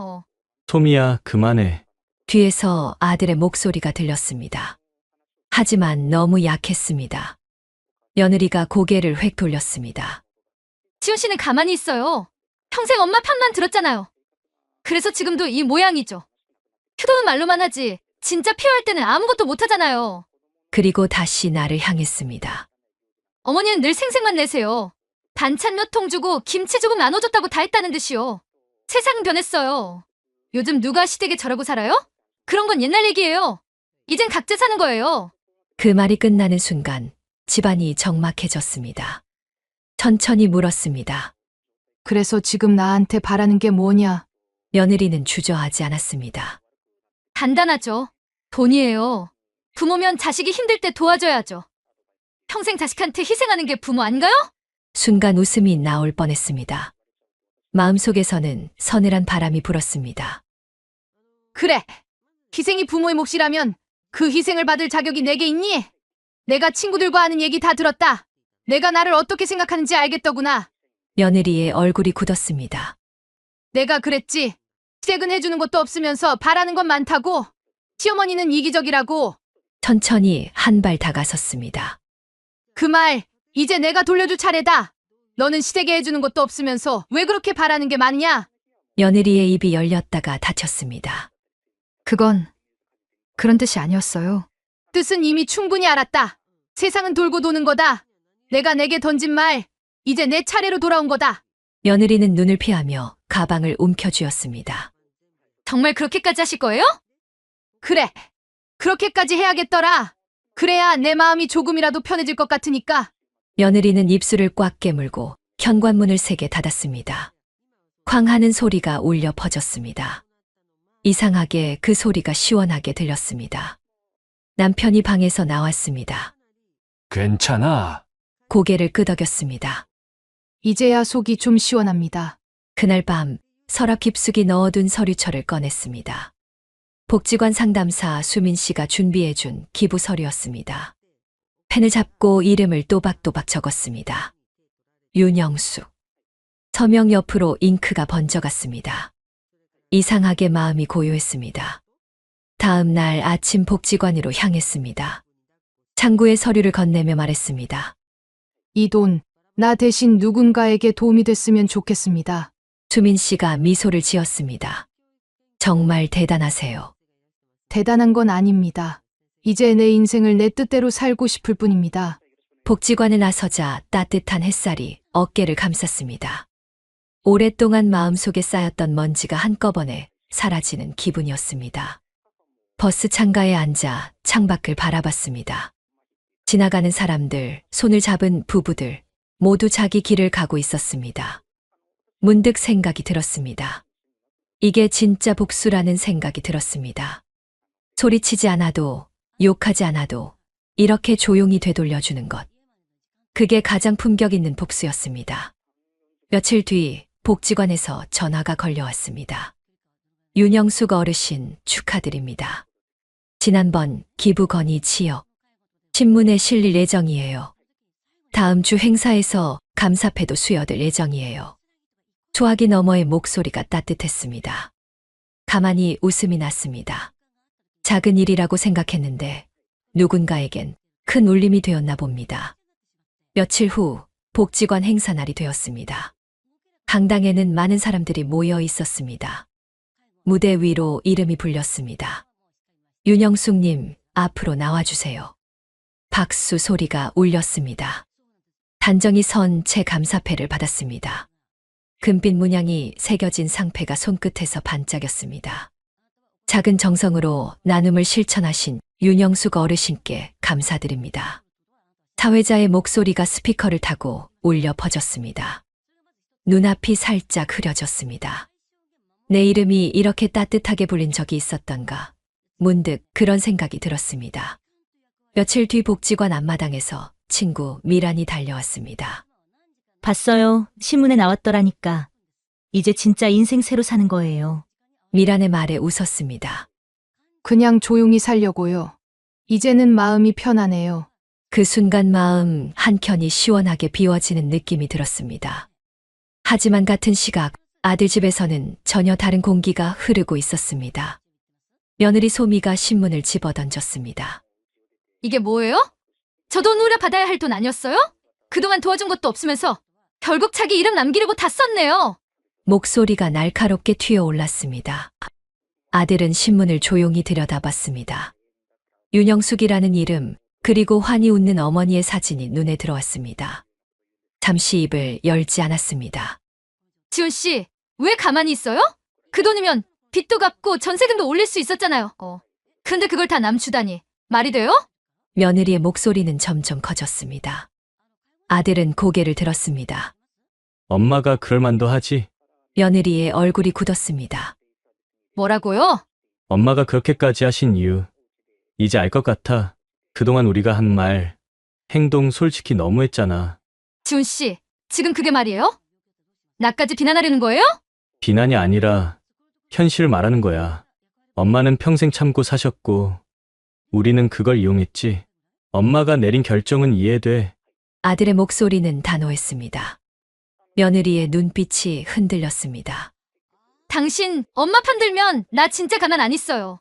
소미야, 그만해. 뒤에서 아들의 목소리가 들렸습니다. 하지만 너무 약했습니다. 며느리가 고개를 획 돌렸습니다. 지훈 씨는 가만히 있어요. 평생 엄마 편만 들었잖아요. 그래서 지금도 이 모양이죠. 효도는 말로만 하지 진짜 필요할 때는 아무것도 못하잖아요. 그리고 다시 나를 향했습니다. 어머니는 늘 생색만 내세요. 반찬 몇 통 주고 김치 조금 나눠줬다고 다 했다는 듯이요. 세상 변했어요. 요즘 누가 시댁에 저러고 살아요? 그런 건 옛날 얘기예요. 이젠 각자 사는 거예요. 그 말이 끝나는 순간 집안이 적막해졌습니다. 천천히 물었습니다. 그래서 지금 나한테 바라는 게 뭐냐? 며느리는 주저하지 않았습니다. 간단하죠. 돈이에요. 부모면 자식이 힘들 때 도와줘야죠. 평생 자식한테 희생하는 게 부모 아닌가요? 순간 웃음이 나올 뻔했습니다. 마음속에서는 서늘한 바람이 불었습니다. 그래. 희생이 부모의 몫이라면 그 희생을 받을 자격이 내게 있니? 내가 친구들과 하는 얘기 다 들었다. 내가 나를 어떻게 생각하는지 알겠더구나. 며느리의 얼굴이 굳었습니다. 내가 그랬지. 시댁은 해주는 것도 없으면서 바라는 건 많다고. 시어머니는 이기적이라고. 천천히 한 발 다가섰습니다. 그 말 이제 내가 돌려줄 차례다. 너는 시댁에 해주는 것도 없으면서 왜 그렇게 바라는 게 많냐? 며느리의 입이 열렸다가 닫혔습니다. 그건 그런 뜻이 아니었어요. 뜻은 이미 충분히 알았다. 세상은 돌고 도는 거다. 내가 내게 던진 말 이제 내 차례로 돌아온 거다. 며느리는 눈을 피하며 가방을 움켜쥐었습니다. 정말 그렇게까지 하실 거예요? 그래. 그렇게까지 해야겠더라. 그래야 내 마음이 조금이라도 편해질 것 같으니까. 며느리는 입술을 꽉 깨물고 현관문을 세게 닫았습니다. 쾅 하는 소리가 울려 퍼졌습니다. 이상하게 그 소리가 시원하게 들렸습니다. 남편이 방에서 나왔습니다. 괜찮아. 고개를 끄덕였습니다. 이제야 속이 좀 시원합니다. 그날 밤 서랍 깊숙이 넣어둔 서류철을 꺼냈습니다. 복지관 상담사 수민 씨가 준비해준 기부 서류였습니다. 펜을 잡고 이름을 또박또박 적었습니다. 윤영수. 서명 옆으로 잉크가 번져갔습니다. 이상하게 마음이 고요했습니다. 다음 날 아침 복지관으로 향했습니다. 창구에 서류를 건네며 말했습니다. 이 돈, 나 대신 누군가에게 도움이 됐으면 좋겠습니다. 수민 씨가 미소를 지었습니다. 정말 대단하세요. 대단한 건 아닙니다. 이제 내 인생을 내 뜻대로 살고 싶을 뿐입니다. 복지관에 나서자 따뜻한 햇살이 어깨를 감쌌습니다. 오랫동안 마음속에 쌓였던 먼지가 한꺼번에 사라지는 기분이었습니다. 버스 창가에 앉아 창밖을 바라봤습니다. 지나가는 사람들, 손을 잡은 부부들, 모두 자기 길을 가고 있었습니다. 문득 생각이 들었습니다. 이게 진짜 복수라는 생각이 들었습니다. 소리치지 않아도, 욕하지 않아도 이렇게 조용히 되돌려주는 것. 그게 가장 품격 있는 복수였습니다. 며칠 뒤 복지관에서 전화가 걸려왔습니다. 윤영숙 어르신 축하드립니다. 지난번 기부 건의 지역 신문에 실릴 예정이에요. 다음 주 행사에서 감사패도 수여될 예정이에요. 소화기 너머의 목소리가 따뜻했습니다. 가만히 웃음이 났습니다. 작은 일이라고 생각했는데 누군가에겐 큰 울림이 되었나 봅니다. 며칠 후 복지관 행사 날이 되었습니다. 강당에는 많은 사람들이 모여 있었습니다. 무대 위로 이름이 불렸습니다. 윤영숙님, 앞으로 나와주세요. 박수 소리가 울렸습니다. 단정히 선 채 감사패를 받았습니다. 금빛 문양이 새겨진 상패가 손끝에서 반짝였습니다. 작은 정성으로 나눔을 실천하신 윤영숙 어르신께 감사드립니다. 사회자의 목소리가 스피커를 타고 울려 퍼졌습니다. 눈앞이 살짝 흐려졌습니다. 내 이름이 이렇게 따뜻하게 불린 적이 있었던가. 문득 그런 생각이 들었습니다. 며칠 뒤 복지관 앞마당에서 친구 미란이 달려왔습니다. 봤어요. 신문에 나왔더라니까. 이제 진짜 인생 새로 사는 거예요. 미란의 말에 웃었습니다. 그냥 조용히 살려고요. 이제는 마음이 편하네요. 그 순간 마음 한켠이 시원하게 비워지는 느낌이 들었습니다. 하지만 같은 시각 아들 집에서는 전혀 다른 공기가 흐르고 있었습니다. 며느리 소미가 신문을 집어던졌습니다. 이게 뭐예요? 저 돈 우려 받아야 할 돈 아니었어요? 그동안 도와준 것도 없으면서 결국 자기 이름 남기려고 다 썼네요. 목소리가 날카롭게 튀어올랐습니다. 아들은 신문을 조용히 들여다봤습니다. 윤영숙이라는 이름, 그리고 환히 웃는 어머니의 사진이 눈에 들어왔습니다. 잠시 입을 열지 않았습니다. 지훈 씨, 왜 가만히 있어요? 그 돈이면 빚도 갚고 전세금도 올릴 수 있었잖아요. 근데 그걸 다 남주다니. 말이 돼요? 며느리의 목소리는 점점 커졌습니다. 아들은 고개를 들었습니다. 엄마가 그럴 만도 하지. 며느리의 얼굴이 굳었습니다. 뭐라고요? 엄마가 그렇게까지 하신 이유. 이제 알 것 같아. 그동안 우리가 한 말, 행동 솔직히 너무했잖아. 지훈 씨, 지금 그게 말이에요? 나까지 비난하려는 거예요? 비난이 아니라 현실을 말하는 거야. 엄마는 평생 참고 사셨고 우리는 그걸 이용했지. 엄마가 내린 결정은 이해돼. 아들의 목소리는 단호했습니다. 며느리의 눈빛이 흔들렸습니다. 당신 엄마 편 들면 나 진짜 가만 안 있어요.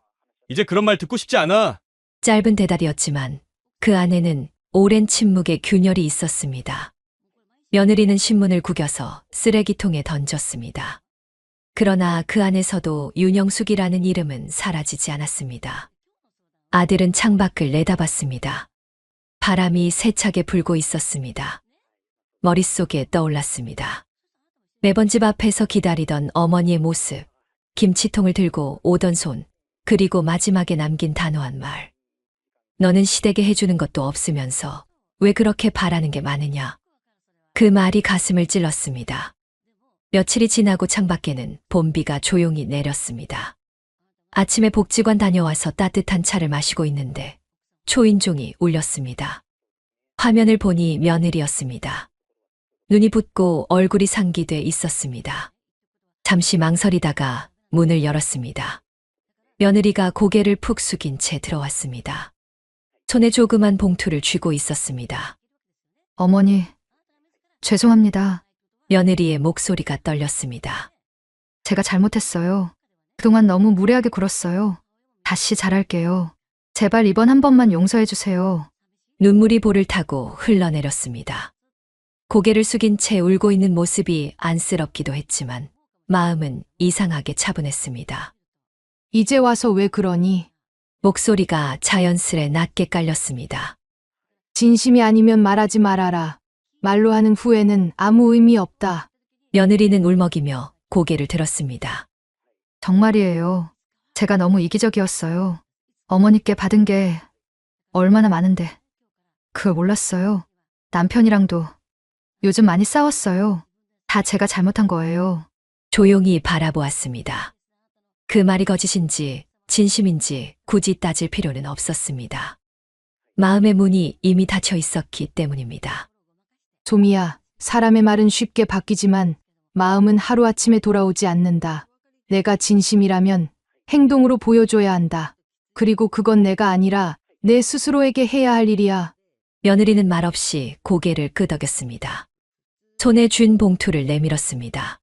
이제 그런 말 듣고 싶지 않아. 짧은 대답이었지만 그 안에는 오랜 침묵의 균열이 있었습니다. 며느리는 신문을 구겨서 쓰레기통에 던졌습니다. 그러나 그 안에서도 윤영숙이라는 이름은 사라지지 않았습니다. 아들은 창밖을 내다봤습니다. 바람이 세차게 불고 있었습니다. 머릿속에 떠올랐습니다. 매번 집 앞에서 기다리던 어머니의 모습, 김치통을 들고 오던 손, 그리고 마지막에 남긴 단호한 말. 너는 시댁에 해주는 것도 없으면서 왜 그렇게 바라는 게 많으냐. 그 말이 가슴을 찔렀습니다. 며칠이 지나고 창밖에는 봄비가 조용히 내렸습니다. 아침에 복지관 다녀와서 따뜻한 차를 마시고 있는데 초인종이 울렸습니다. 화면을 보니 며느리였습니다. 눈이 붓고 얼굴이 상기돼 있었습니다. 잠시 망설이다가 문을 열었습니다. 며느리가 고개를 푹 숙인 채 들어왔습니다. 손에 조그만 봉투를 쥐고 있었습니다. 어머니, 죄송합니다. 며느리의 목소리가 떨렸습니다. 제가 잘못했어요. 그동안 너무 무례하게 굴었어요. 다시 잘할게요. 제발 이번 한 번만 용서해 주세요. 눈물이 볼을 타고 흘러내렸습니다. 고개를 숙인 채 울고 있는 모습이 안쓰럽기도 했지만 마음은 이상하게 차분했습니다. 이제 와서 왜 그러니? 목소리가 자연스레 낮게 깔렸습니다. 진심이 아니면 말하지 말아라. 말로 하는 후회는 아무 의미 없다. 며느리는 울먹이며 고개를 들었습니다. 정말이에요. 제가 너무 이기적이었어요. 어머니께 받은 게 얼마나 많은데. 그걸 몰랐어요. 남편이랑도 요즘 많이 싸웠어요. 다 제가 잘못한 거예요. 조용히 바라보았습니다. 그 말이 거짓인지 진심인지 굳이 따질 필요는 없었습니다. 마음의 문이 이미 닫혀 있었기 때문입니다. 소미야, 사람의 말은 쉽게 바뀌지만 마음은 하루아침에 돌아오지 않는다. 내가 진심이라면 행동으로 보여줘야 한다. 그리고 그건 내가 아니라 내 스스로에게 해야 할 일이야. 며느리는 말없이 고개를 끄덕였습니다. 손에 쥔 봉투를 내밀었습니다.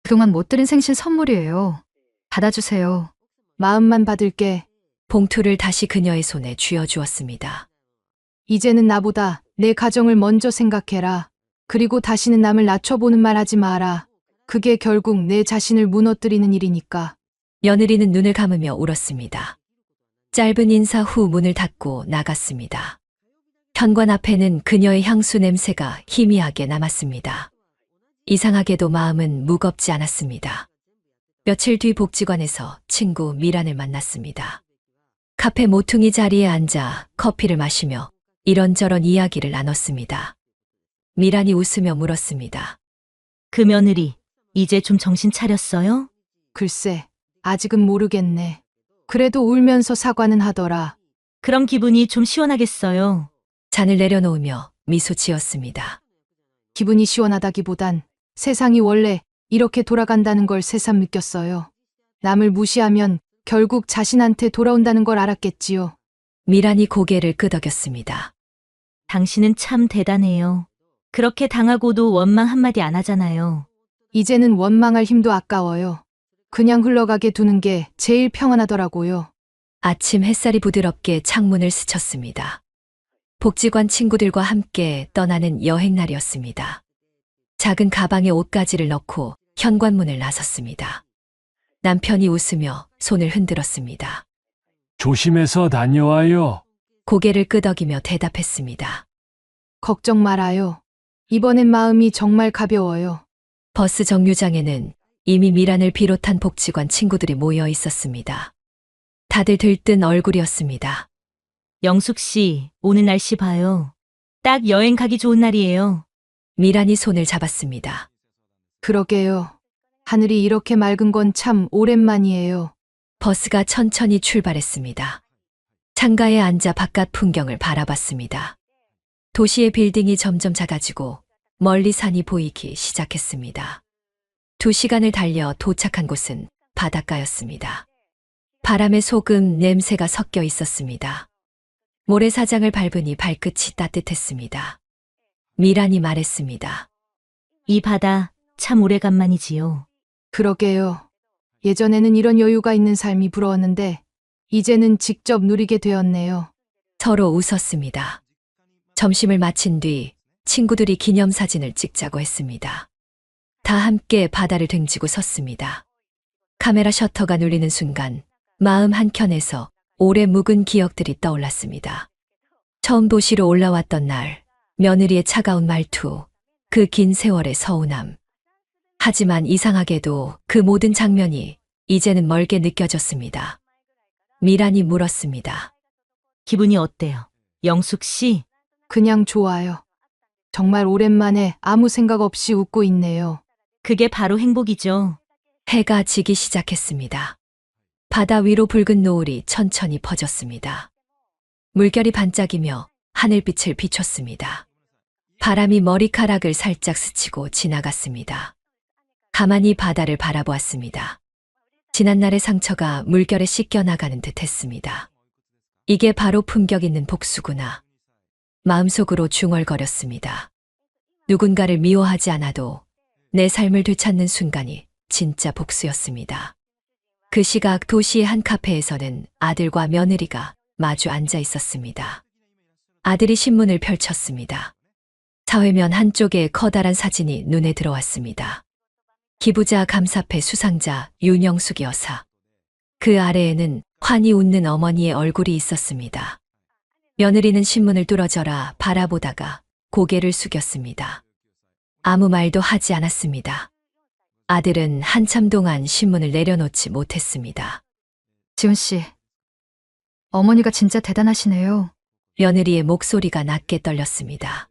그동안 못 드린 생신 선물이에요. 받아주세요. 마음만 받을게. 봉투를 다시 그녀의 손에 쥐어주었습니다. 이제는 나보다 내 가정을 먼저 생각해라. 그리고 다시는 남을 낮춰보는 말 하지 마라. 그게 결국 내 자신을 무너뜨리는 일이니까. 며느리는 눈을 감으며 울었습니다. 짧은 인사 후 문을 닫고 나갔습니다. 현관 앞에는 그녀의 향수 냄새가 희미하게 남았습니다. 이상하게도 마음은 무겁지 않았습니다. 며칠 뒤 복지관에서 친구 미란을 만났습니다. 카페 모퉁이 자리에 앉아 커피를 마시며 이런저런 이야기를 나눴습니다. 미란이 웃으며 물었습니다. 그 며느리, 이제 좀 정신 차렸어요? 글쎄, 아직은 모르겠네. 그래도 울면서 사과는 하더라. 그럼 기분이 좀 시원하겠어요. 잔을 내려놓으며 미소 지었습니다. 기분이 시원하다기보단 세상이 원래 이렇게 돌아간다는 걸 새삼 느꼈어요. 남을 무시하면 결국 자신한테 돌아온다는 걸 알았겠지요. 미란이 고개를 끄덕였습니다. 당신은 참 대단해요. 그렇게 당하고도 원망 한마디 안 하잖아요. 이제는 원망할 힘도 아까워요. 그냥 흘러가게 두는 게 제일 평안하더라고요. 아침 햇살이 부드럽게 창문을 스쳤습니다. 복지관 친구들과 함께 떠나는 여행날이었습니다. 작은 가방에 옷가지를 넣고 현관문을 나섰습니다. 남편이 웃으며 손을 흔들었습니다. 조심해서 다녀와요. 고개를 끄덕이며 대답했습니다. 걱정 말아요. 이번엔 마음이 정말 가벼워요. 버스 정류장에는 이미 미란을 비롯한 복지관 친구들이 모여 있었습니다. 다들 들뜬 얼굴이었습니다. 영숙 씨, 오늘 날씨 봐요. 딱 여행 가기 좋은 날이에요. 미란이 손을 잡았습니다. 그러게요. 하늘이 이렇게 맑은 건 참 오랜만이에요. 버스가 천천히 출발했습니다. 창가에 앉아 바깥 풍경을 바라봤습니다. 도시의 빌딩이 점점 작아지고 멀리 산이 보이기 시작했습니다. 2시간을 달려 도착한 곳은 바닷가였습니다. 바람에 소금 냄새가 섞여 있었습니다. 모래사장을 밟으니 발끝이 따뜻했습니다. 미란이 말했습니다. 이 바다 참 오래간만이지요. 그러게요. 예전에는 이런 여유가 있는 삶이 부러웠는데 이제는 직접 누리게 되었네요. 서로 웃었습니다. 점심을 마친 뒤 친구들이 기념사진을 찍자고 했습니다. 다 함께 바다를 등지고 섰습니다. 카메라 셔터가 눌리는 순간 마음 한켠에서 오래 묵은 기억들이 떠올랐습니다. 처음 도시로 올라왔던 날, 며느리의 차가운 말투, 그 긴 세월의 서운함. 하지만 이상하게도 그 모든 장면이 이제는 멀게 느껴졌습니다. 미란이 물었습니다. 기분이 어때요? 영숙 씨? 그냥 좋아요. 정말 오랜만에 아무 생각 없이 웃고 있네요. 그게 바로 행복이죠. 해가 지기 시작했습니다. 바다 위로 붉은 노을이 천천히 퍼졌습니다. 물결이 반짝이며 하늘빛을 비췄습니다. 바람이 머리카락을 살짝 스치고 지나갔습니다. 가만히 바다를 바라보았습니다. 지난날의 상처가 물결에 씻겨나가는 듯 했습니다. 이게 바로 품격 있는 복수구나. 마음속으로 중얼거렸습니다. 누군가를 미워하지 않아도 내 삶을 되찾는 순간이 진짜 복수였습니다. 그 시각 도시의 한 카페에서는 아들과 며느리가 마주 앉아 있었습니다. 아들이 신문을 펼쳤습니다. 사회면 한쪽에 커다란 사진이 눈에 들어왔습니다. 기부자 감사패 수상자 윤영숙 여사. 그 아래에는 환히 웃는 어머니의 얼굴이 있었습니다. 며느리는 신문을 뚫어져라 바라보다가 고개를 숙였습니다. 아무 말도 하지 않았습니다. 아들은 한참 동안 신문을 내려놓지 못했습니다. 지훈 씨, 어머니가 진짜 대단하시네요. 며느리의 목소리가 낮게 떨렸습니다.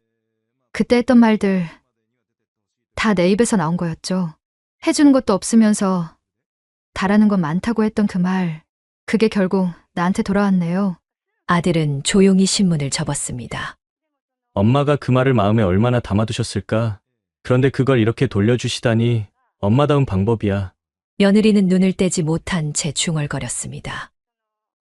그때 했던 말들 다 내 입에서 나온 거였죠. 해주는 것도 없으면서 달하는 건 많다고 했던 그 말, 그게 결국 나한테 돌아왔네요. 아들은 조용히 신문을 접었습니다. 엄마가 그 말을 마음에 얼마나 담아두셨을까? 그런데 그걸 이렇게 돌려주시다니 엄마다운 방법이야. 며느리는 눈을 떼지 못한 채 중얼거렸습니다.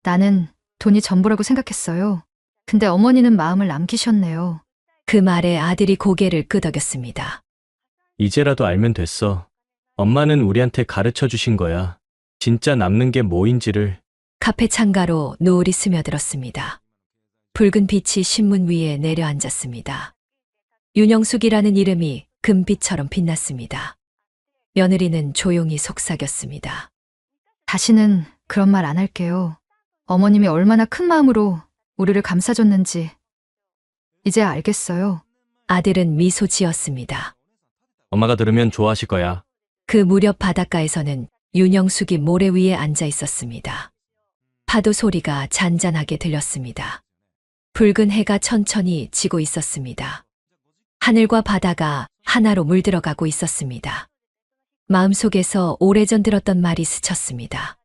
나는 돈이 전부라고 생각했어요. 근데 어머니는 마음을 남기셨네요. 그 말에 아들이 고개를 끄덕였습니다. 이제라도 알면 됐어. 엄마는 우리한테 가르쳐 주신 거야. 진짜 남는 게 뭐인지를. 카페 창가로 노을이 스며들었습니다. 붉은 빛이 신문 위에 내려앉았습니다. 윤영숙이라는 이름이 금빛처럼 빛났습니다. 며느리는 조용히 속삭였습니다. 다시는 그런 말 안 할게요. 어머님이 얼마나 큰 마음으로 우리를 감싸줬는지 이제 알겠어요. 아들은 미소 지었습니다. 엄마가 들으면 좋아하실 거야. 그 무렵 바닷가에서는 윤영숙이 모래 위에 앉아 있었습니다. 파도 소리가 잔잔하게 들렸습니다. 붉은 해가 천천히 지고 있었습니다. 하늘과 바다가 하나로 물들어가고 있었습니다. 마음속에서 오래전 들었던 말이 스쳤습니다.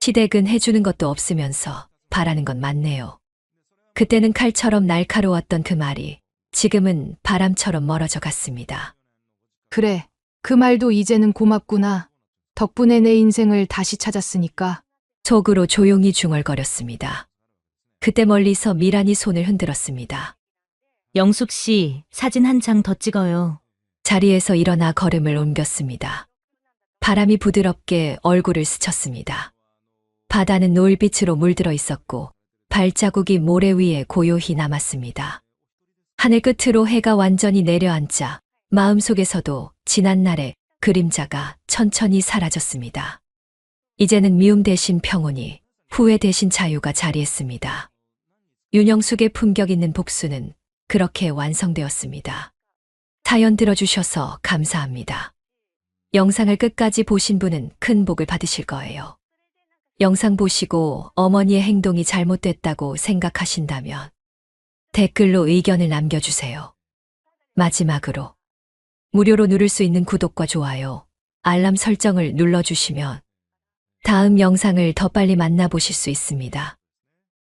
시댁은 해주는 것도 없으면서 바라는 건 많네요. 그때는 칼처럼 날카로웠던 그 말이 지금은 바람처럼 멀어져 갔습니다. 그래, 그 말도 이제는 고맙구나. 덕분에 내 인생을 다시 찾았으니까. 속으로 조용히 중얼거렸습니다. 그때 멀리서 미란이 손을 흔들었습니다. 영숙 씨, 사진 한 장 더 찍어요. 자리에서 일어나 걸음을 옮겼습니다. 바람이 부드럽게 얼굴을 스쳤습니다. 바다는 노을빛으로 물들어 있었고 발자국이 모래 위에 고요히 남았습니다. 하늘 끝으로 해가 완전히 내려앉자 마음속에서도 지난날의 그림자가 천천히 사라졌습니다. 이제는 미움 대신 평온이, 후회 대신 자유가 자리했습니다. 윤영숙의 품격 있는 복수는 그렇게 완성되었습니다. 사연 들어주셔서 감사합니다. 영상을 끝까지 보신 분은 큰 복을 받으실 거예요. 영상 보시고 어머니의 행동이 잘못됐다고 생각하신다면 댓글로 의견을 남겨주세요. 마지막으로 무료로 누를 수 있는 구독과 좋아요, 알람 설정을 눌러주시면 다음 영상을 더 빨리 만나보실 수 있습니다.